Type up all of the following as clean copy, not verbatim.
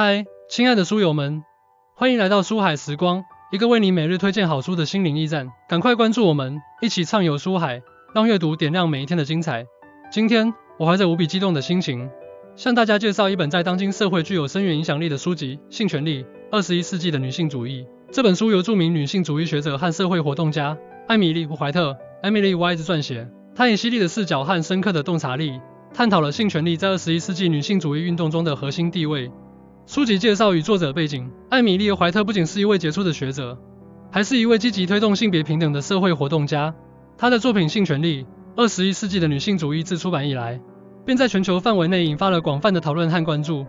嗨，亲爱的书友们，欢迎来到书海时光，一个为你每日推荐好书的心灵驿站。赶快关注我们，一起畅游书海，让阅读点亮每一天的精彩。今天，我怀着无比激动的心情，向大家介绍一本在当今社会具有深远影响力的书籍《性权利：21世纪的女性主义》。这本书由著名女性主义学者和社会活动家艾米丽·怀特 （Emily White） 撰写。她以犀利的视角和深刻的洞察力，探讨了性权利在21世纪女性主义运动中的核心地位。书籍介绍与作者背景：艾米丽·怀特不仅是一位杰出的学者，还是一位积极推动性别平等的社会活动家。她的作品《性权利：21世纪的女性主义》自出版以来，便在全球范围内引发了广泛的讨论和关注。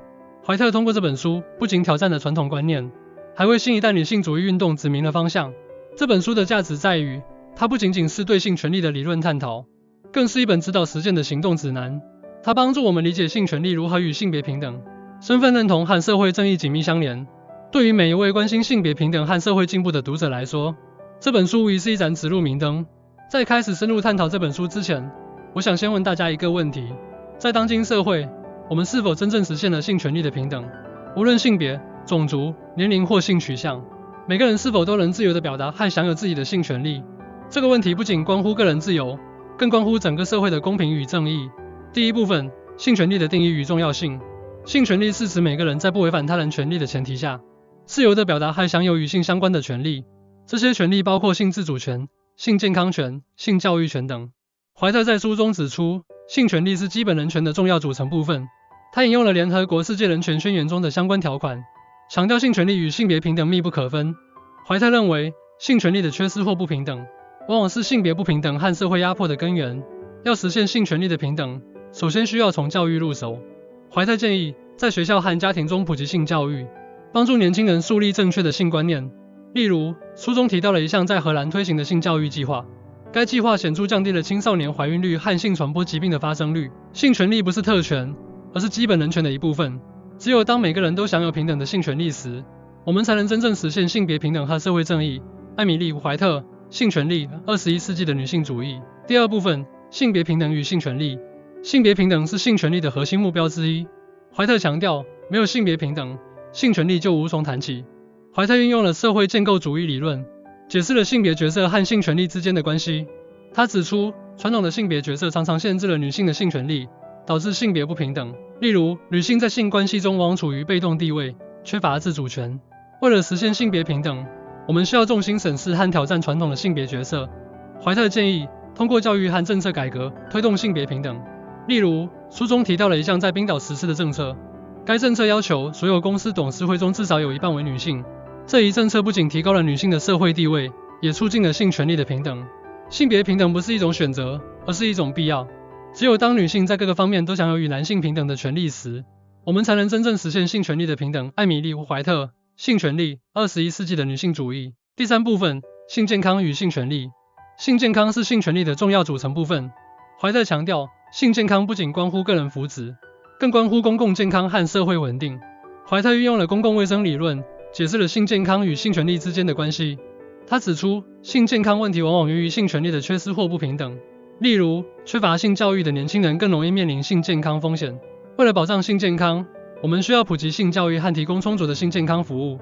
怀特通过这本书，不仅挑战了传统观念，还为新一代女性主义运动指明了方向。这本书的价值在于，它不仅仅是对性权利的理论探讨，更是一本指导实践的行动指南。它帮助我们理解性权利如何与性别平等、身份认同和社会正义紧密相连。对于每一位关心性别平等和社会进步的读者来说，这本书无疑是一盏指路明灯。在开始深入探讨这本书之前，我想先问大家一个问题：在当今社会，我们是否真正实现了性权利的平等？无论性别、种族、年龄或性取向，每个人是否都能自由地表达和享有自己的性权利？这个问题不仅关乎个人自由，更关乎整个社会的公平与正义。第一部分，性权利的定义与重要性。性权利是指每个人在不违反他人权利的前提下，自由地表达和享有与性相关的权利。这些权利包括性自主权、性健康权、性教育权等。怀特在书中指出，性权利是基本人权的重要组成部分。他引用了联合国世界人权宣言中的相关条款，强调性权利与性别平等密不可分。怀特认为，性权利的缺失或不平等，往往是性别不平等和社会压迫的根源。要实现性权利的平等，首先需要从教育入手。怀特建议，在学校和家庭中普及性教育，帮助年轻人树立正确的性观念。例如，书中提到了一项在荷兰推行的性教育计划，该计划显著降低了青少年怀孕率和性传播疾病的发生率。性权利不是特权，而是基本人权的一部分。只有当每个人都享有平等的性权利时，我们才能真正实现性别平等和社会正义。艾米丽·怀特，《性权利：21世纪的女性主义》。第二部分，性别平等与性权利。性别平等是性权利的核心目标之一。怀特强调，没有性别平等，性权利就无从谈起。怀特运用了社会建构主义理论，解释了性别角色和性权利之间的关系。他指出，传统的性别角色常常限制了女性的性权利，导致性别不平等。例如，女性在性关系中往往处于被动地位，缺乏自主权。为了实现性别平等，我们需要重新审视和挑战传统的性别角色。怀特建议，通过教育和政策改革，推动性别平等。例如，书中提到了一项在冰岛实施的政策，该政策要求所有公司董事会中至少有一半为女性。这一政策不仅提高了女性的社会地位，也促进了性权利的平等。性别平等不是一种选择，而是一种必要。只有当女性在各个方面都享有与男性平等的权利时，我们才能真正实现性权利的平等。艾米丽·怀特，《性权利：21世纪的女性主义》。第三部分，性健康与性权利。性健康是性权利的重要组成部分。怀特强调，性健康不仅关乎个人福祉，更关乎公共健康和社会稳定。怀特运用了公共卫生理论，解释了性健康与性权利之间的关系。他指出，性健康问题往往源于性权利的缺失或不平等。例如，缺乏性教育的年轻人更容易面临性健康风险。为了保障性健康，我们需要普及性教育和提供充足的性健康服务。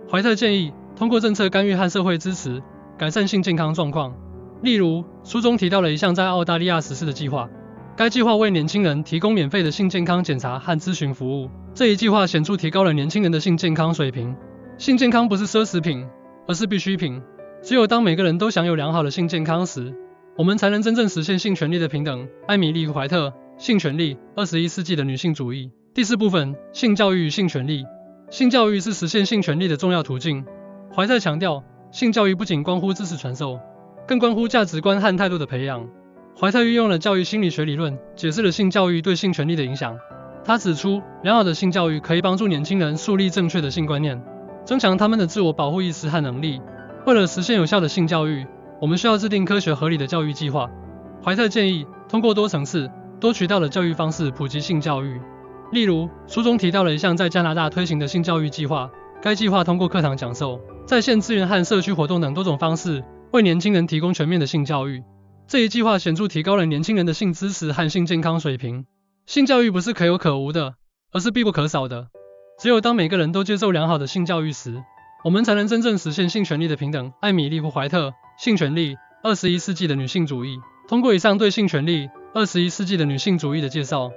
怀特建议，通过政策干预和社会支持，改善性健康状况。例如，书中提到了一项在澳大利亚实施的计划，该计划为年轻人提供免费的性健康检查和咨询服务。这一计划显著提高了年轻人的性健康水平。性健康不是奢侈品，而是必需品。只有当每个人都享有良好的性健康时，我们才能真正实现性权利的平等。艾米丽·怀特，《性权利：21世纪的女性主义》。第四部分，性教育与性权利。性教育是实现性权利的重要途径。怀特强调，性教育不仅关乎知识传授，更关乎价值观和态度的培养。怀特运用了教育心理学理论，解释了性教育对性权利的影响。他指出，良好的性教育可以帮助年轻人树立正确的性观念，增强他们的自我保护意识和能力。为了实现有效的性教育，我们需要制定科学合理的教育计划。怀特建议，通过多层次、多渠道的教育方式普及性教育。例如，书中提到了一项在加拿大推行的性教育计划，该计划通过课堂讲授、在线资源和社区活动等多种方式，为年轻人提供全面的性教育。这一计划显著提高了年轻人的性知识和性健康水平。性教育不是可有可无的，而是必不可少的。只有当每个人都接受良好的性教育时，我们才能真正实现性权利的平等。艾米丽·怀特，性权利，21世纪的女性主义。通过以上对性权利21世纪的女性主义的介绍，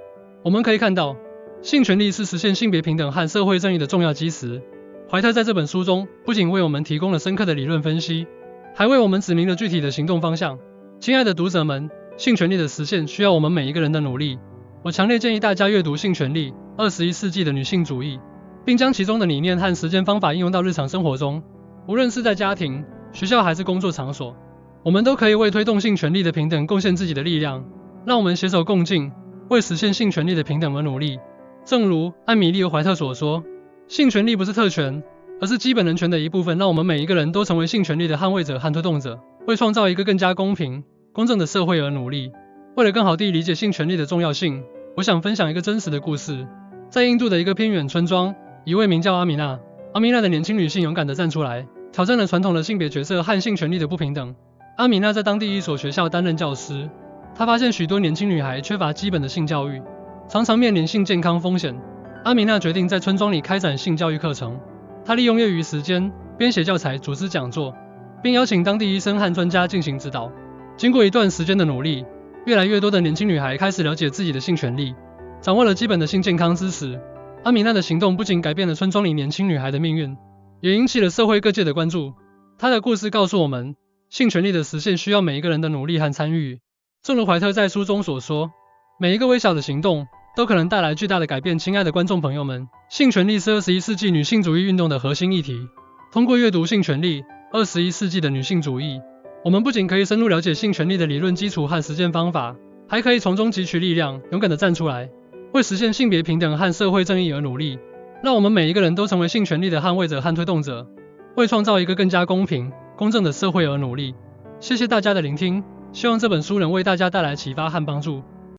我们可以看到，性权利是实现性别平等和社会正义的重要基石。怀特在这本书中不仅为我们提供了深刻的理论分析，还为我们指明了具体的行动方向。亲爱的读者们，性权利的实现需要我们每一个人的努力。我强烈建议大家阅读《性权利21世纪的女性主义》，并将其中的理念和实践方法应用到日常生活中。无论是在家庭、学校还是工作场所，我们都可以为推动性权利的平等贡献自己的力量。让我们携手共进，为实现性权利的平等而努力。正如艾米丽·怀特所说，性权利不是特权，而是基本人权的一部分。让我们每一个人都成为性权利的捍卫者和推动者，为创造一个更加公平、公正的社会而努力。为了更好地理解性权利的重要性，我想分享一个真实的故事。在印度的一个偏远村庄，一位名叫阿米娜的年轻女性勇敢地站出来，挑战了传统的性别角色和性权利的不平等。阿米娜在当地一所学校担任教师，她发现许多年轻女孩缺乏基本的性教育，常常面临性健康风险。阿米娜决定在村庄里开展性教育课程，她利用业余时间编写教材、组织讲座，并邀请当地医生和专家进行指导。经过一段时间的努力，越来越多的年轻女孩开始了解自己的性权利，掌握了基本的性健康知识。阿米娜的行动不仅改变了村庄里年轻女孩的命运，也引起了社会各界的关注。她的故事告诉我们，性权利的实现需要每一个人的努力和参与。正如怀特在书中所说，每一个微小的行动都可能带来巨大的改变。亲爱的观众朋友们，性权利是21世纪女性主义运动的核心议题。通过阅读《性权利21世纪的女性主义》，我们不仅可以深入了解性权利的理论基础和实践方法，还可以从中汲取力量，勇敢地站出来，为实现性别平等和社会正义而努力。让我们每一个人都成为性权利的捍卫者和推动者，为创造一个更加公平、公正的社会而努力。谢谢大家的聆听，希望这本书能为大家带来启发和帮助。